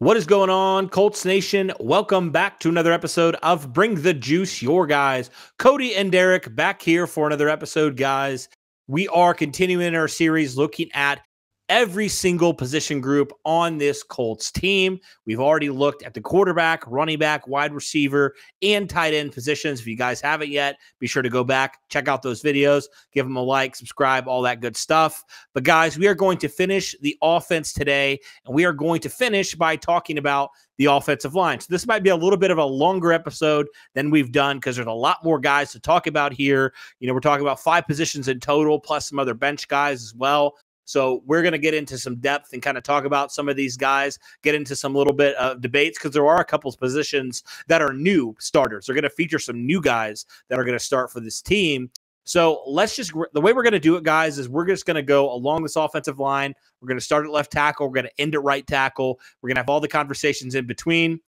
What is going on, Colts Nation? Welcome back to another episode of Bring the Juice, your guys. Cody and Derek back here for another episode, guys. We are continuing our series looking at every single position group on this Colts team. We've already looked at the quarterback, running back, wide receiver, and tight end positions. If you guys haven't yet, be sure to go back, check out those videos, give them a like, subscribe, all that good stuff. But guys, we are going to finish the offense today, and we are going to finish by talking about the offensive line. So this might be a little bit of a longer episode than we've done because there's a lot more guys to talk about here. You know, we're talking about 5 positions in total, plus some other bench guys as well. So we're going to get into some depth and kind of talk about some of these guys, get into some little bit of debates because there are a couple of positions that are new starters. They're going to feature some new guys that are going to start for this team. So the way we're going to do it, guys, is we're just going to go along this offensive line. We're going to start at left tackle. We're going to end at right tackle. We're going to have all the conversations in between.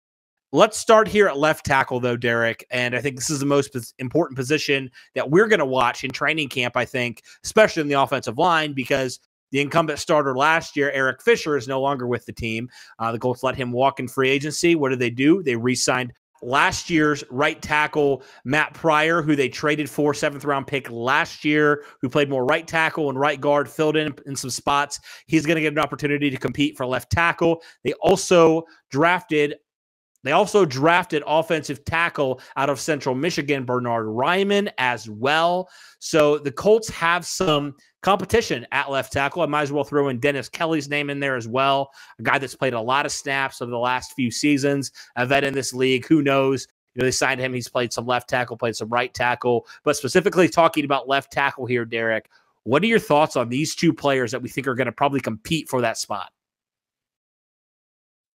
Let's start here at left tackle, though, Derek, and I think this is the most important position that we're going to watch in training camp, I think, especially in the offensive line, because the incumbent starter last year, Eric Fisher, is no longer with the team. The Colts let him walk in free agency. What did? They re-signed last year's right tackle, Matt Pryor, who they traded for, 7th-round pick last year, who played more right tackle and right guard, filled in some spots. He's going to get an opportunity to compete for left tackle. They also drafted offensive tackle out of Central Michigan, Bernard Ryman, as well. So the Colts have some competition at left tackle. I might as well throw in Dennis Kelly's name in there as well, a guy that's played a lot of snaps over the last few seasons, a vet in this league. Who knows? You know, they signed him. He's played some left tackle, played some right tackle. But specifically talking about left tackle here, Derek, what are your thoughts on these two players that we think are going to probably compete for that spot?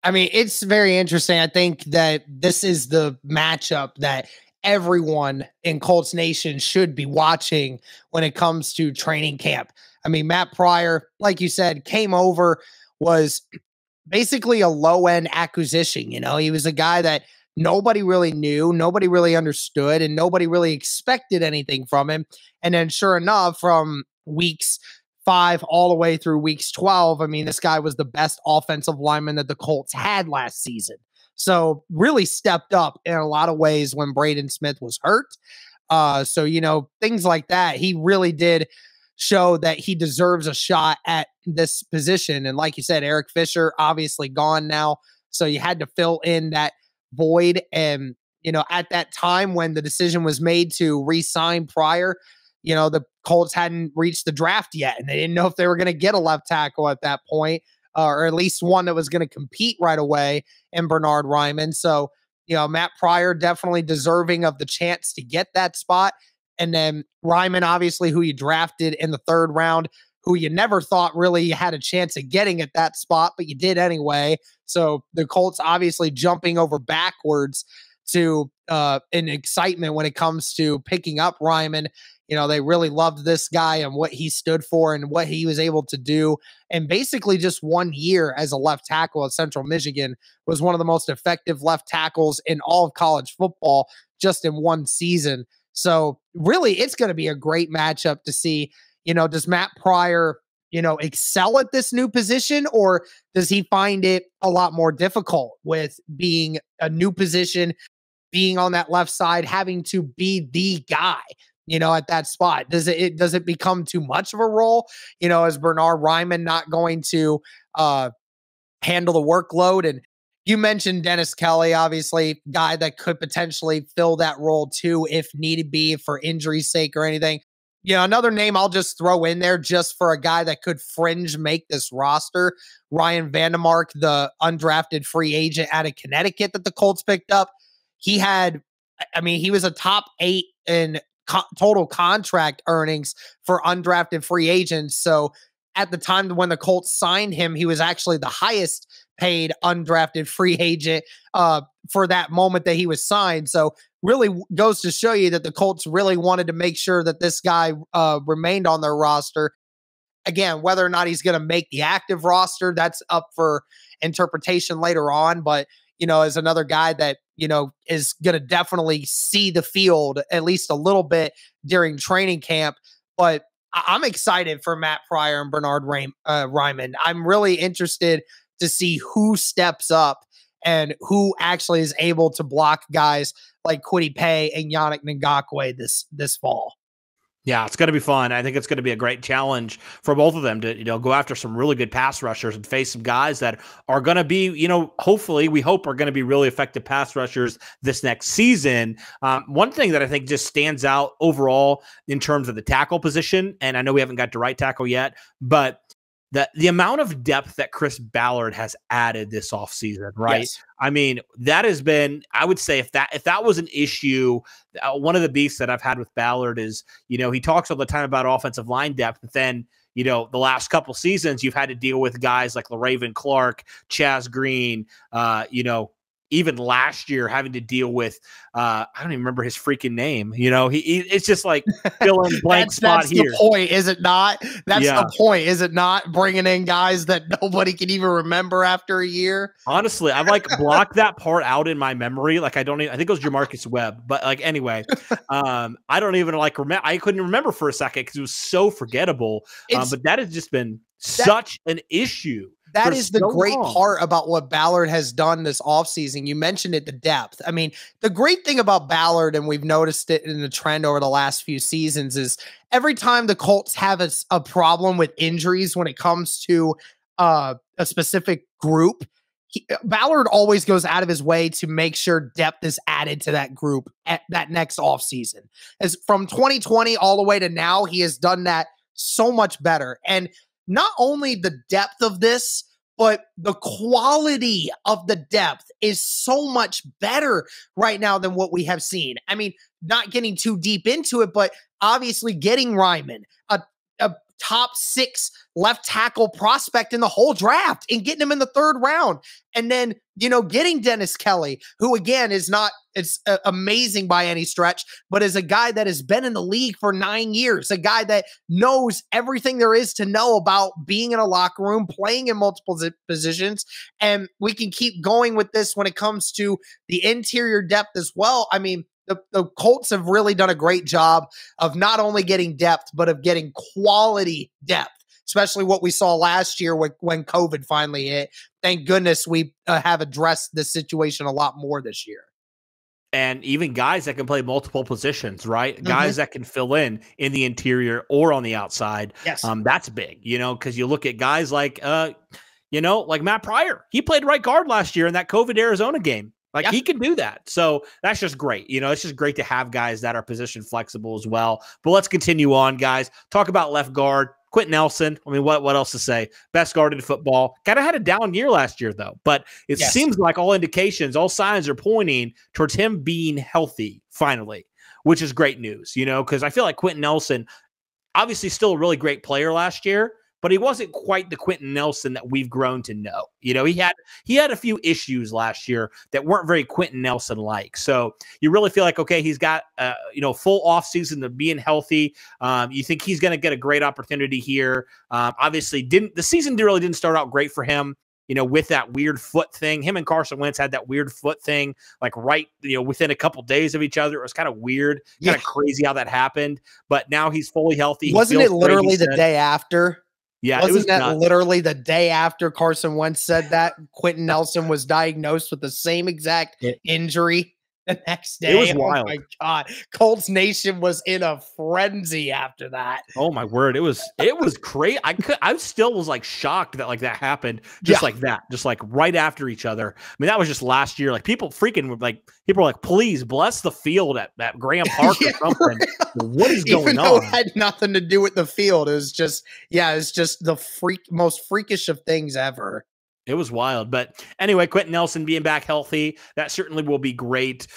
I mean, it's very interesting. I think that this is the matchup that everyone in Colts Nation should be watching when it comes to training camp. I mean, Matt Pryor, like you said, came over, was basically a low-end acquisition. You know, he was a guy that nobody really knew, nobody really understood, and nobody really expected anything from him. And then sure enough, from weeks 5 all the way through weeks 12, I mean, this guy was the best offensive lineman that the Colts had last season. So really stepped up in a lot of ways when Braden Smith was hurt. So, you know, things like that. He really did show that he deserves a shot at this position. And like you said, Eric Fisher obviously gone now. So you had to fill in that void. And, you know, at that time when the decision was made to re-sign Pryor, you know, the Colts hadn't reached the draft yet, and they didn't know if they were going to get a left tackle at that point, or at least one that was going to compete right away in Bernard Ryman. So, you know, Matt Pryor definitely deserving of the chance to get that spot. And then Ryman, obviously, who you drafted in the 3rd round, who you never thought really had a chance of getting at that spot, but you did anyway. So the Colts obviously jumping over backwards to an excitement when it comes to picking up Ryman. You know, they really loved this guy and what he stood for and what he was able to do. And basically just 1 year as a left tackle at Central Michigan was one of the most effective left tackles in all of college football just in 1 season. So really, it's going to be a great matchup to see, you know, does Matt Pryor, you know, excel at this new position, or does he find it a lot more difficult with being a new position, being on that left side, having to be the guy, you know, at that spot? Does it become too much of a role? You know, is Bernard Ryman not going to handle the workload? And you mentioned Dennis Kelly, obviously, guy that could potentially fill that role too, if needed be, for injury's sake or anything. You know, another name I'll just throw in there just for a guy that could fringe make this roster, Ryan Vandemark, the undrafted free agent out of Connecticut that the Colts picked up. He was a top 8 in total contract earnings for undrafted free agents. So at the time when the Colts signed him, he was actually the highest paid undrafted free agent for that moment that he was signed. So really goes to show you that the Colts really wanted to make sure that this guy remained on their roster. Again, whether or not he's going to make the active roster, that's up for interpretation later on. But, you know, as another guy that, you know, is going to definitely see the field at least a little bit during training camp. But I'm excited for Matt Pryor and Bernard Ryman. I'm really interested to see who steps up and who actually is able to block guys like Kwity Paye and Yannick Ngakoue this fall. Yeah, it's going to be fun. I think it's going to be a great challenge for both of them to, go after some really good pass rushers and face some guys that are going to be, hopefully we hope are going to be really effective pass rushers this next season. One thing that I think just stands out overall in terms of the tackle position, and I know we haven't got to right tackle yet, but the amount of depth that Chris Ballard has added this offseason, right? Yes. I mean, that has been, I would say if that was an issue, one of the beefs that I've had with Ballard is, he talks all the time about offensive line depth, but then, the last couple seasons you've had to deal with guys like LaRaven Clark, Chaz Green, even last year having to deal with, I don't even remember his freaking name. It's just like fill in blank spot that's here. The point, is it not? That's the point, is it not? Bringing in guys that nobody can even remember after a year. Honestly, I blocked that part out in my memory. I think it was Jamarcus Webb, but anyway, I don't even remember. I couldn't remember for a second because it was so forgettable. But that has just been such an issue. That is the great part about what Ballard has done this offseason. You mentioned it, the depth. I mean, the great thing about Ballard, and we've noticed it in the trend over the last few seasons, is every time the Colts have a problem with injuries when it comes to a specific group, Ballard always goes out of his way to make sure depth is added to that group at that next offseason. As from 2020 all the way to now, he has done that so much better. And not only the depth of this, but the quality of the depth is so much better right now than what we have seen. I mean, not getting too deep into it, but obviously getting Ryman, a top 6 left tackle prospect in the whole draft, and getting him in the 3rd round. And then, getting Dennis Kelly, who again is not, it's amazing by any stretch, but is a guy that has been in the league for 9 years, a guy that knows everything there is to know about being in a locker room, playing in multiple positions. And we can keep going with this when it comes to the interior depth as well. I mean, the Colts have really done a great job of not only getting depth, but of getting quality depth, especially what we saw last year when COVID finally hit. Thank goodness we have addressed this situation a lot more this year. And even guys that can play multiple positions, right? Mm-hmm. Guys that can fill in the interior or on the outside. Yes. That's big, because you look at guys like Matt Pryor. He played right guard last year in that COVID Arizona game. He can do that. So that's just great. It's just great to have guys that are position flexible as well. But let's continue on, guys. Talk about left guard. Quinton Nelson. I mean, what else to say? Best guard in football. Kind of had a down year last year, though. But it seems like all indications, all signs are pointing towards him being healthy finally, which is great news, because I feel like Quinton Nelson, obviously still a really great player last year, but he wasn't quite the Quinton Nelson that we've grown to know. He had a few issues last year that weren't very Quinton Nelson-like. So you really feel like, okay, he's got, full offseason of being healthy. You think he's going to get a great opportunity here. Obviously, the season really didn't start out great for him, with that weird foot thing. Him and Carson Wentz had that weird foot thing, within a couple days of each other. It was kind of weird, kind of crazy how that happened. But now he's fully healthy. Wasn't it literally the day after? Yeah, wasn't that literally the day after Carson Wentz said that Quinton Nelson was diagnosed with the same exact injury the next day? It was wild. Oh my God. Colts Nation was in a frenzy after that. Oh my word. It was crazy. I still was shocked that that happened like that, just right after each other. I mean, that was just last year. People were like, please bless the field at Graham Park or something. What is going on? It had nothing to do with the field. It was just, it's just the most freakish of things ever. It was wild. But anyway, Quinton Nelson being back healthy, that certainly will be great.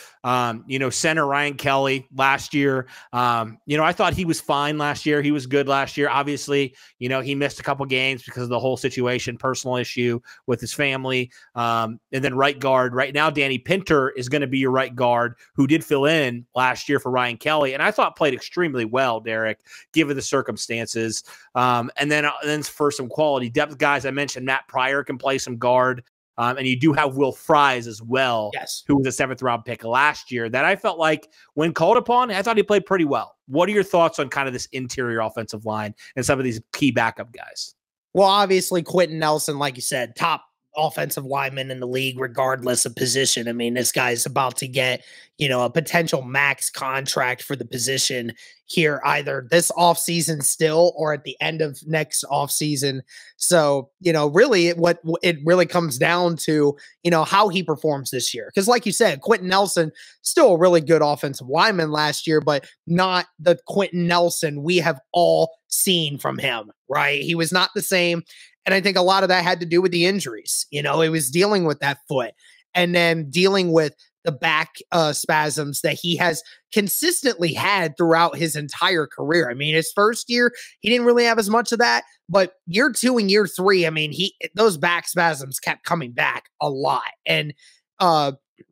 Center Ryan Kelly last year, I thought he was fine last year. He was good last year. Obviously, he missed a couple games because of the whole situation, personal issue with his family. And then right guard right now, Danny Pinter is going to be your right guard, who did fill in last year for Ryan Kelly. And I thought played extremely well, Derek, given the circumstances. And then for some quality depth guys, I mentioned Matt Pryor can play some guard. And you do have Will Fries as well, who was a 7th round pick last year that I felt like when called upon, I thought he played pretty well. What are your thoughts on kind of this interior offensive line and some of these key backup guys? Well, obviously Quinton Nelson, like you said, top offensive lineman in the league, regardless of position. I mean, this guy's about to get, a potential max contract for the position here, either this offseason still or at the end of next offseason. So, really what it really comes down to, how he performs this year. Because like you said, Quinton Nelson, still a really good offensive lineman last year, but not the Quinton Nelson we have all seen from him, right? He was not the same. And I think a lot of that had to do with the injuries. He was dealing with that foot and then dealing with the back spasms that he has consistently had throughout his entire career. I mean, his first year, he didn't really have as much of that, but year 2 and year 3, I mean, those back spasms kept coming back a lot. And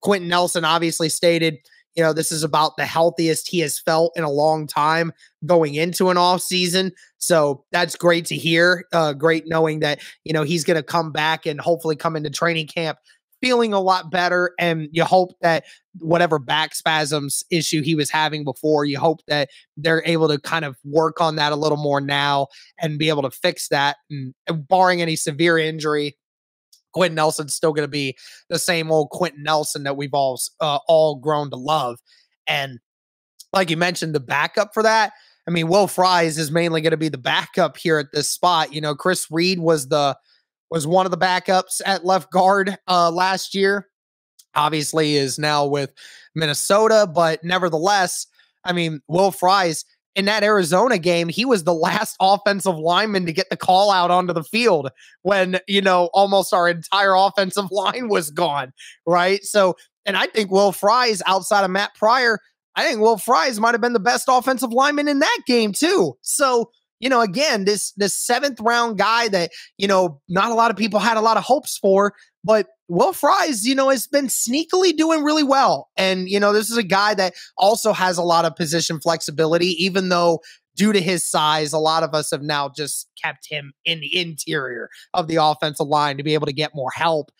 Quinton Nelson obviously stated, this is about the healthiest he has felt in a long time going into an off season. So that's great to hear. Great knowing that, he's going to come back and hopefully come into training camp feeling a lot better. And you hope that whatever back spasms issue he was having before, you hope that they're able to kind of work on that a little more now and be able to fix that. And barring any severe injury, Quinton Nelson's still going to be the same old Quinton Nelson that we've all grown to love. And like you mentioned, the backup for that, I mean, Will Fries is mainly going to be the backup here at this spot. Chris Reed was one of the backups at left guard last year. Obviously is now with Minnesota, but nevertheless, I mean, Will Fries in that Arizona game, he was the last offensive lineman to get the call out onto the field when, almost our entire offensive line was gone, right? So, and I think Will Fries, outside of Matt Pryor, I think Will Fries might have been the best offensive lineman in that game too. So, again, this 7th round guy that, not a lot of people had a lot of hopes for, but Will Fries, has been sneakily doing really well. And, this is a guy that also has a lot of position flexibility, even though due to his size, a lot of us have now just kept him in the interior of the offensive line to be able to get more help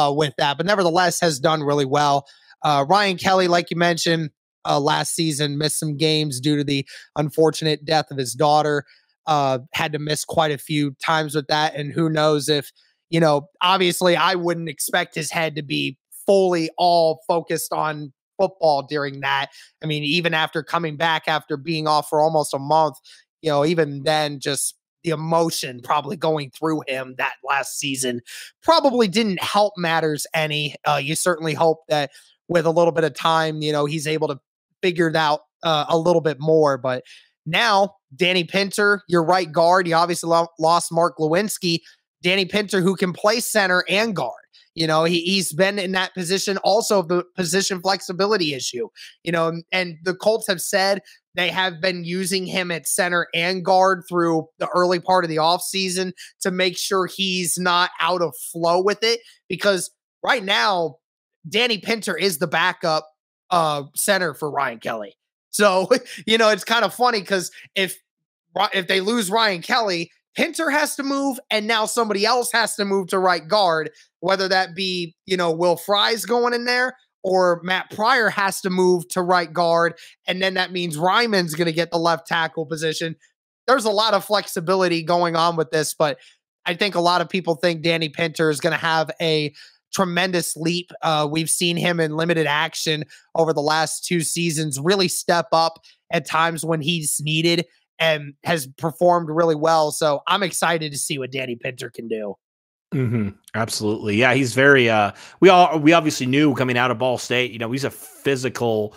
with that. But nevertheless, has done really well. Ryan Kelly, like you mentioned, last season missed some games due to the unfortunate death of his daughter. Had to miss quite a few times with that. And who knows if, obviously I wouldn't expect his head to be fully all focused on football during that. I mean, even after coming back after being off for almost a month, even then, just the emotion probably going through him that last season probably didn't help matters any. You certainly hope that with a little bit of time, he's able to figure it out a little bit more. But now, Danny Pinter, your right guard, you obviously lost Mark Lewinsky. Danny Pinter, who can play center and guard. He's been in that position, also the position flexibility issue, and the Colts have said they have been using him at center and guard through the early part of the offseason to make sure he's not out of flow with it. Because right now, Danny Pinter is the backup center for Ryan Kelly. So, it's kind of funny because if they lose Ryan Kelly, Pinter has to move, and now somebody else has to move to right guard, whether that be, Will Fries going in there or Matt Pryor has to move to right guard, and then that means Ryman's going to get the left tackle position. There's a lot of flexibility going on with this, but I think a lot of people think Danny Pinter is going to have a tremendous leap. We've seen him in limited action over the last 2 seasons really step up at times when he's needed and has performed really well. So I'm excited to see what Danny Pinter can do. Mm-hmm. Absolutely. Yeah, he's very we obviously knew coming out of Ball State, he's a physical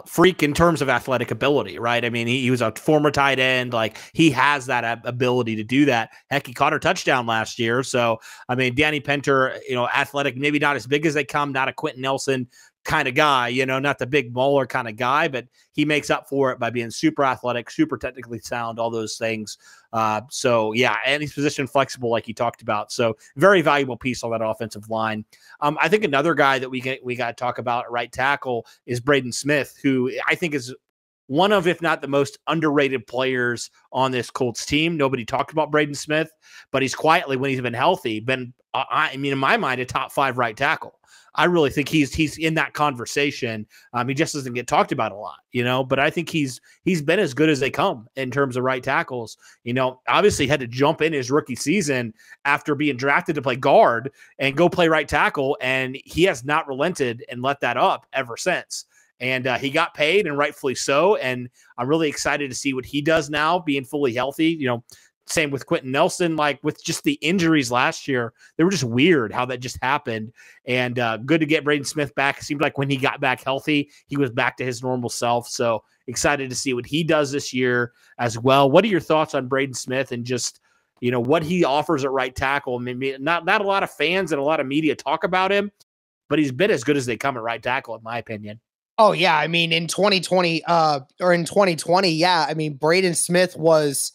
freak in terms of athletic ability, right? I mean, he was a former tight end. Like, he has that ability to do that. Heck, he caught a touchdown last year. So, I mean, Danny Pinter, athletic, maybe not as big as they come, not a Quinton Nelson kind of guy, not the big bowler kind of guy, but he makes up for it by being super athletic, super technically sound, all those things. So yeah, and he's position flexible, like you talked about. So very valuable piece on that offensive line. I think another guy that we got to talk about at right tackle is Braden Smith, who I think is one of, if not the most underrated players on this Colts team. Nobody talked about Braden Smith, but he's quietly, when he's been healthy, been, in my mind, a top 5 right tackle. I really think he's in that conversation. He just doesn't get talked about a lot, but I think he's been as good as they come in terms of right tackles. Obviously had to jump in his rookie season after being drafted to play guard and go play right tackle, and he has not relented and let that up ever since. And he got paid, and rightfully so. And I'm really excited to see what he does now, being fully healthy. Same with Quinton Nelson, like with just the injuries last year, they were just weird how that just happened. And good to get Braden Smith back. It seemed like when he got back healthy, he was back to his normal self. So excited to see what he does this year as well. What are your thoughts on Braden Smith and just, what he offers at right tackle? Maybe not a lot of fans and a lot of media talk about him, but he's been as good as they come at right tackle, in my opinion. Oh yeah. I mean, in 2020, yeah. I mean, Braden Smith was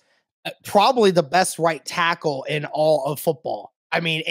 probably the best right tackle in all of football. I mean,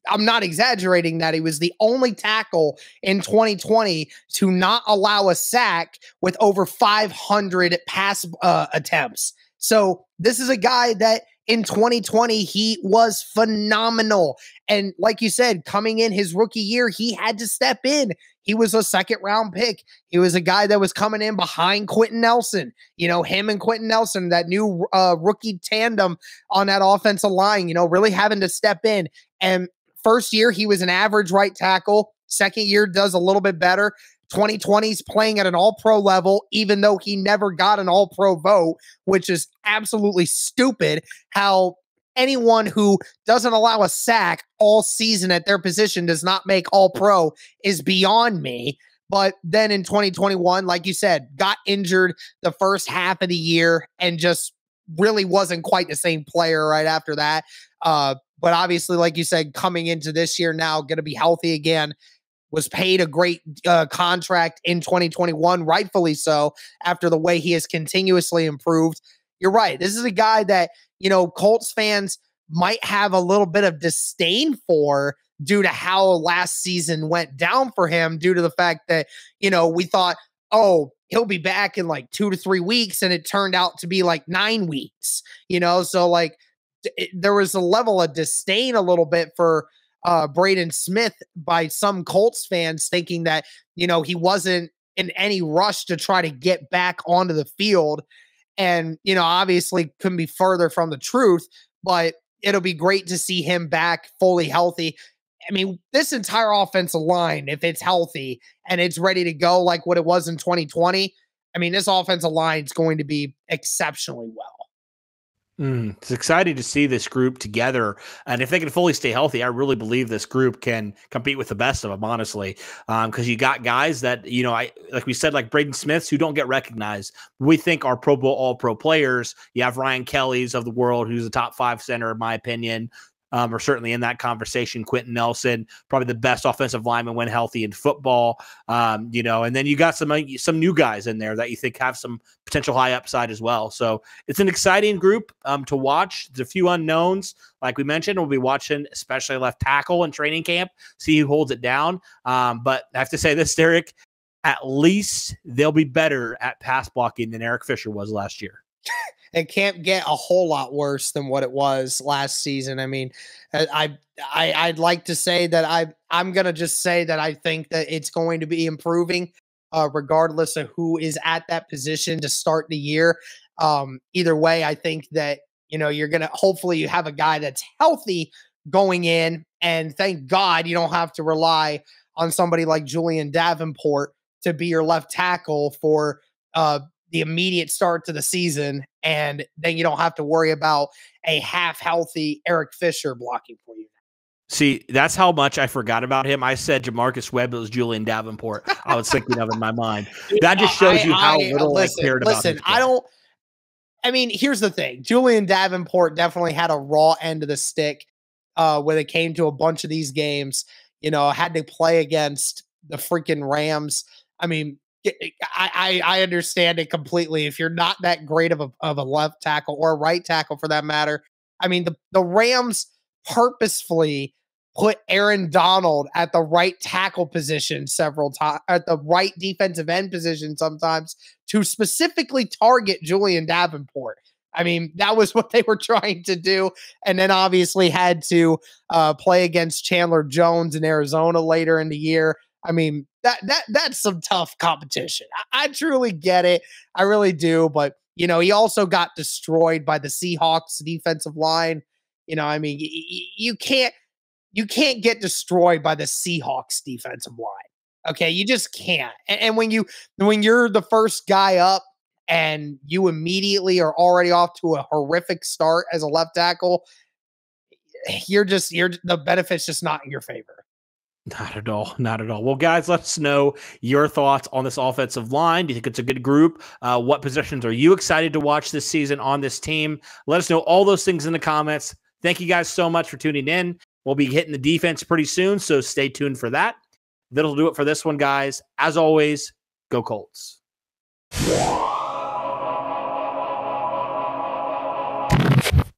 I'm not exaggerating that he was the only tackle in 2020 to not allow a sack with over 500 pass attempts. So this is a guy that in 2020, he was phenomenal. And like you said, coming in his rookie year, he had to step in. He was a second-round pick. He was a guy that was coming in behind Quinton Nelson. Him and Quinton Nelson, that new rookie tandem on that offensive line, really having to step in. And first year, he was an average right tackle. Second year, does a little bit better. 2020's playing at an all-pro level, even though he never got an all-pro vote, which is absolutely stupid. How anyone who doesn't allow a sack all season at their position does not make all-pro is beyond me. But then in 2021, like you said, got injured the first half of the year and just really wasn't quite the same player right after that. But obviously, like you said, coming into this year now, going to be healthy again. Was paid a great contract in 2021, rightfully so, after the way he has continuously improved. You're right. This is a guy that, Colts fans might have a little bit of disdain for due to how last season went down for him, due to the fact that, we thought, oh, he'll be back in like 2 to 3 weeks, and it turned out to be like 9 weeks, so like there was a level of disdain a little bit for Braden Smith by some Colts fans, thinking that, he wasn't in any rush to try to get back onto the field. And, obviously couldn't be further from the truth, but it'll be great to see him back fully healthy. I mean, this entire offensive line, if it's healthy and it's ready to go like what it was in 2020, I mean, this offensive line is going to be exceptionally well. It's exciting to see this group together. And if they can fully stay healthy, I really believe this group can compete with the best of them, honestly. Because you got guys that, like we said, like Braden Smiths, who don't get recognized. We think are Pro Bowl, all-pro players. You have Ryan Kelly's of the world, who's a top 5 center, in my opinion. Or certainly in that conversation. Quinton Nelson, probably the best offensive lineman when healthy in football. And then you got some new guys in there that you think have some potential high upside as well. So it's an exciting group to watch. There's a few unknowns, like we mentioned. We'll be watching, especially left tackle in training camp, see who holds it down. But I have to say this, Derek, at least they'll be better at pass blocking than Eric Fisher was last year. It can't get a whole lot worse than what it was last season. I mean, I'd like to say that I'm going to just say that I think that it's going to be improving regardless of who is at that position to start the year. Either way, I think that, you're going to, hopefully you have a guy that's healthy going in, and thank God you don't have to rely on somebody like Julian Davenport to be your left tackle for the immediate start to the season, and then you don't have to worry about a half healthy Eric Fisher blocking for you. See, that's how much I forgot about him. I said Jamarcus Webb, it was Julian Davenport. I was thinking of in my mind. That just shows you how little I cared about him. Here's the thing. Julian Davenport definitely had a raw end of the stick when it came to a bunch of these games. Had to play against the freaking Rams. I mean, I understand it completely. If you're not that great of a left tackle or a right tackle for that matter, I mean, the Rams purposefully put Aaron Donald at the right tackle position several times, at the right defensive end position sometimes, to specifically target Julian Davenport. I mean, that was what they were trying to do. And then obviously had to play against Chandler Jones in Arizona later in the year. I mean, that's some tough competition. I truly get it. I really do. But, you know, he also got destroyed by the Seahawks defensive line. You know, I mean, you can't get destroyed by the Seahawks defensive line. Okay, you just can't. And when you're the first guy up and you immediately are already off to a horrific start as a left tackle, the benefit's just not in your favor. Not at all. Not at all. Well, guys, let us know your thoughts on this offensive line. Do you think it's a good group? What positions are you excited to watch this season on this team? Let us know all those things in the comments. Thank you guys so much for tuning in. We'll be hitting the defense pretty soon, so stay tuned for that. That'll do it for this one, guys. As always, go Colts.